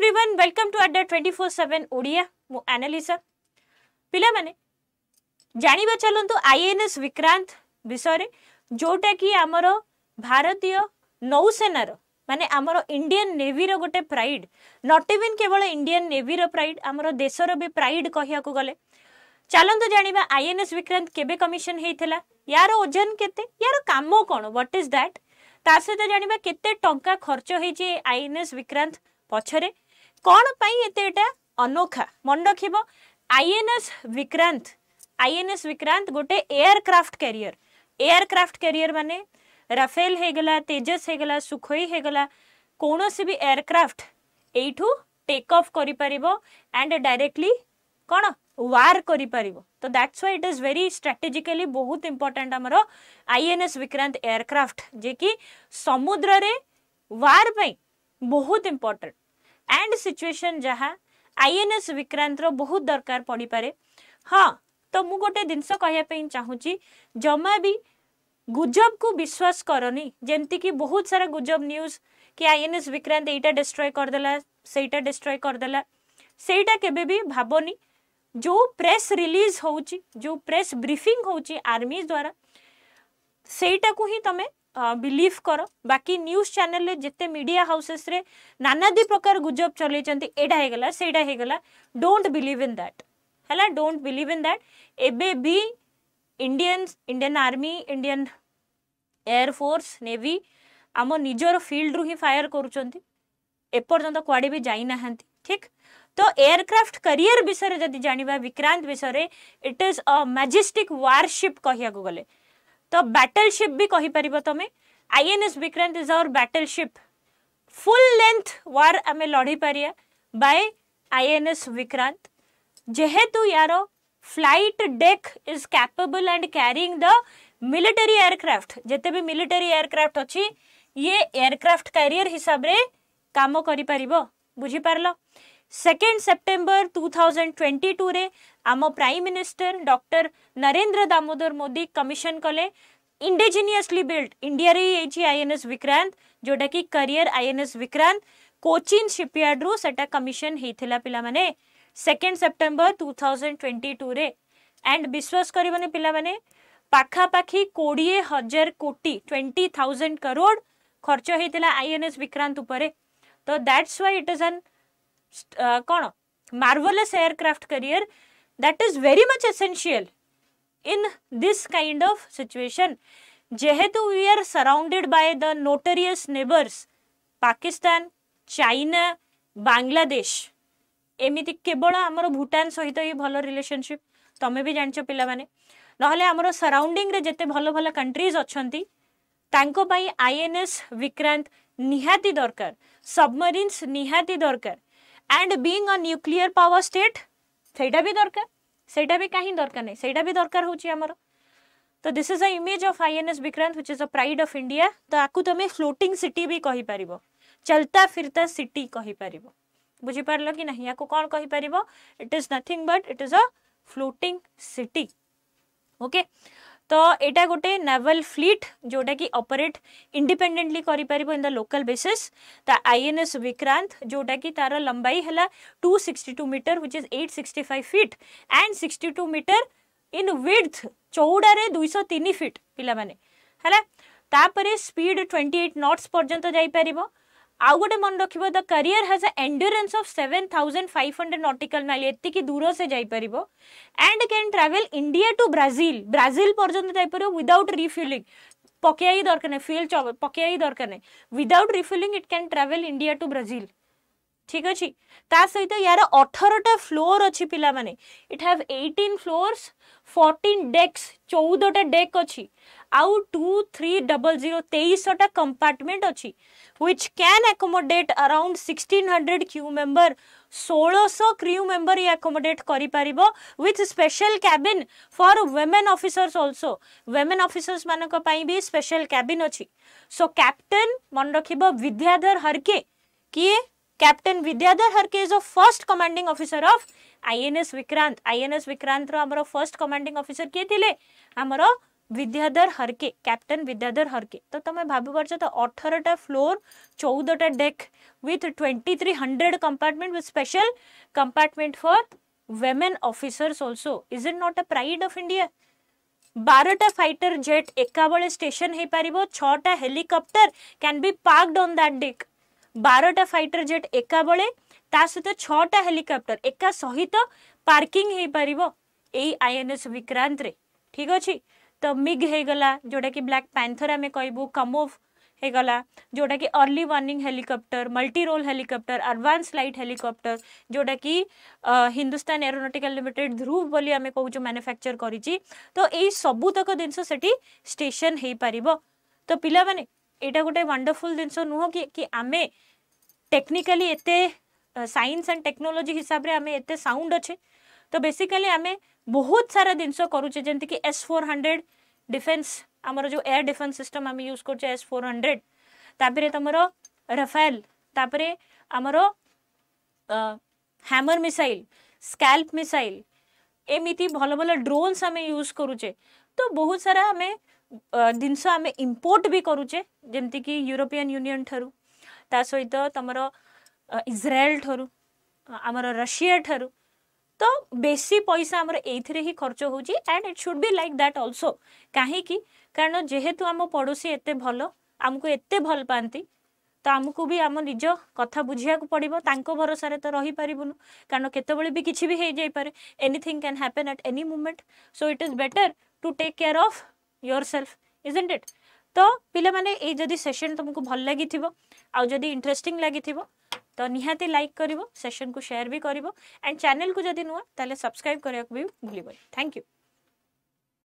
Everyone welcome to अड्डा 24/7 ओडिया मु Annalisa पिला माने जानिबा चलंतु आईएनएस विक्रांत विषय जोटा कि आमर भारतीय नौसेनार माने आमर इंडियन नेवी रो गोटे प्राइड नॉट इवन केवल इंडियन नेवी रो प्राइड आमर देशर भी प्राइड कहिया को गले चलंतु जानिबा आईएनएस विक्रांत केबे कमिशन हेइथला यार ओजन केते यार काम कोन व्हाट इज दैट ता सहित जानिबा केते टंका खर्च हेछि आईएनएस विक्रांत पछरे कौन पाई एतेटा अनोखा मन रखिबो आईएनएस विक्रांत गोटे एयरक्राफ्ट कैरियर माने राफेल हे गला तेजस हे गला सुखोई हे गला कोनोसी भी एयरक्राफ्ट एठू टेक ऑफ करि परिबो एंड डायरेक्टली कोन वार करि परिबो तो that's why it is very strategically बहुत इंपोर्टेंट हमरो आईएनएस विक्रांत एयरक्राफ्ट जे कि समुद्र रे वार पई बहुत इंपोर्टेंट एंड सिचुएशन जहाँ आईएनएस विक्रांत रो बहुत दरकार पड़ी पारे हाँ तो मु गोटे जिनस कहया चाहूँगी जमा भी गुजब को विश्वास करनी जेमती कि बहुत सारा गुजब न्यूज कि आईएनएस विक्रांत एटा डिस्ट्रॉय करदेला सेटा डिस्ट्रॉय करदेला सेटा केबे भी भाबनी जो प्रेस रिलीज होउची जो प्रेस ब्रीफिंग होउची आर्मी द्वारा सेटा को ही तमे बिलीव कर बाकी न्यूज चैनल रे जिते मीडिया हाउसेस रे नानादी प्रकार गुजब चले चंती एडा हे गला सेडा हे गला डोंट बिलीव इन दैट हला डोंट बिलीव इन दैट एबे भी Indian army Indian air force navy आम निजर फील्ड रु ही फायर करूचंती एपर्यंत कुआडे भी जाई नाहंती ठीक तो एयरक्राफ्ट करियर विषय जदि जानिबा विक्रांत विषय it is a majestic warship कहिया को गले तो बैटलशिप भी कहि परिबो तमे INS Vikrant is our battleship full length war आमे लड़ी पारिया बाय आईएनएस विक्रांत जेहेतु यारो flight deck is capable and carrying the military aircraft जेते भी मिलिटरी एयरक्राफ्ट अछि ये एयरक्राफ्ट कैरियर हिसाब रे काम करि परिबो बुझी पारलो 2 सेप्टेम्बर 2022 रे आम prime minister doctor Narendra Damodar Modi commission कले इंडिजिनियसली बिल्ड इंडिया रे एची आईएनएस विक्रांत जोटा कि career INS Vikrant Cochin shipyard रु सेटा कमिशन हेथिला पिला माने 2 सेप्टेम्बर 2022 रे एंड विश्वास करबने पिला माने पाखा पाखी 20,000 कोटी 20,000 करोड़ खर्च हेथिला आईएनएस विक्रांत उपरे तो that's why it is an कौन marvelous aircraft career that is very much essential in this kind of situation जेहेतु we are surrounded by the notorious neighbors Pakistan China Bangladesh एमिति केवल आमर भूटान सहित ही भल रिलेशनशिप तमे भी जानछ पिला माने नहले आमर सराउंडिंग रे जते भल भल कंट्रीज अछंती तांको पई आईएनएस विक्रांत निहाती दरकार सबमरीन्स निहाती दरकार and being a nuclear power state सेटा भी दरकार सेटा भी कहीं दरकार नहीं सेटा भी दरकार होची हमर तो this is a image of INS Vikrant which is a pride of India तो आकु तमे फ्लोटिंग सिटी भी कहि परिबो चलता फिरता सिटी कहि परिबो बुझी पारलो कि नहीं याको कोन कहि परिबो it is nothing but it is a floating city okay तो एटा गोटे नेवल फ्लीट जोटा कि ऑपरेट इंडिपेंडेंटली करि परिबो इन द लोकल बेसिस ता आईएनएस विक्रांत जोटा कि तार लंबाई हला 262 metre which is 865 feet and 62 metre in width चौड़ा रे 203 फीट पिला माने हला तापरे स्पीड 28 नॉट्स पर्यंत जाई परिबो आउ गोटे मन रखिबो the carrier has a endurance of 7500 nautical mile एति की दूर से जाई परिबो and can travel India to Brazil पर्यंत जाई परिबो विदाउट रिफ्यूलिंग पकेई दरकार नै फ्यूल पकेई दरकार नै without refuelling it can travel India to Brazil ठीक अछि ता सहित यार 18टा फ्लोर अछि पिला माने इट हैव 18 फ्लोर्स 14 डेक्स 14टा डेक अछि आउ 2300 23टा कंपार्टमेंट अछि which can accommodate around 1600 crew member 1600 crew member ये accommodate करि परिबो with special cabin for women officers also women officers मानक पई भी special cabin अछि so captain मन रखिबो विद्याधर हरके किए captain Vidyadhar Harke is a first commanding officer of INS Vikrant रो हमरो फर्स्ट कमांडिंग ऑफिसर के थिले हमरो विद्याधर हरके, कैप्टन विद्याधर हरके। तो तुम भाभी पार्छ तो 18टा फ्लोर 14टा deck with 2300 compartment with special compartment for women officers also. Is it not a pride of India? 12टा फाइटर जेट एका बळे स्टेशन हे पारिबो, 6टा helicopter can be parked on that deck. 12टा फाइटर जेट एका बळे ता सहित 6टा हेलिकॉप्टर एका सहित पार्किंग हे पारिबो एई आईएनएस विक्रांत रे। ठीक अछि। तो मिग हे गला जोटा कि ब्लैक पैंथर आमे कहबो, कमोव हे गला जोटा कि early warning helicopter, multi role helicopter, advance light helicopter जोटा कि हिंदुस्तान एरोनॉटिकल लिमिटेड ध्रुव बोली आमे कहूछु मैन्युफैक्चर करिछि। तो एई सबु तक दिनस सेठी स्टेशन हे पारिबो। तो पिला माने एटा गोटे वंडरफुल दिनस नुह कि आमे टेक्निकली एते साइंस एंड टेक्नोलॉजी हिसाब रे आमे एते साउंड अच्छे। तो बेसिकली आमे बहुत सारा दिनस करूचे जेंति कि S400 डिफेंस आमर जो एयर डिफेंस सिस्टम आम यूज कर S400, तापरे तमरो राफेल, तापरे आमरो हैमर मिसाइल, स्कैल्प मिसाइल, एमिति भल भल ड्रोन्स आम यूज करूचे। तो बहुत सारा आम जिनस आम इंपोर्ट भी करूचे जेमती कि यूरोपियन यूनियन ठरू, ता सहित तमरो इज्राएल ठरू, आमर रशिया ठरू। तो बेसी पैसा आमर एथिरे ही खर्च होची and it should be like that also. काहे कि कारण जेहेतु आम पड़ोसी एते भलो, आमको एते भल पांती, तो आमको भी आम निज कथा बुझिया को पड़िबो। तांको भरोसा रे तो रही परिबुनु, कारण केतेबेले भी किछि भी हे जाई पारे, anything can happen at any moment. So it is better to take care of yourself, isn't it. तो पिला माने ए जदी सेशन तुमको भल लागि थिबो आ जदी इंटरेस्टिंग लागि थिबो तो निहाती लाइक करिवो, सेशन को शेयर भी करिवो एंड चैनल को जदी नुआ ताले सब्सक्राइब करिया को भी भूलिबो। Thank you.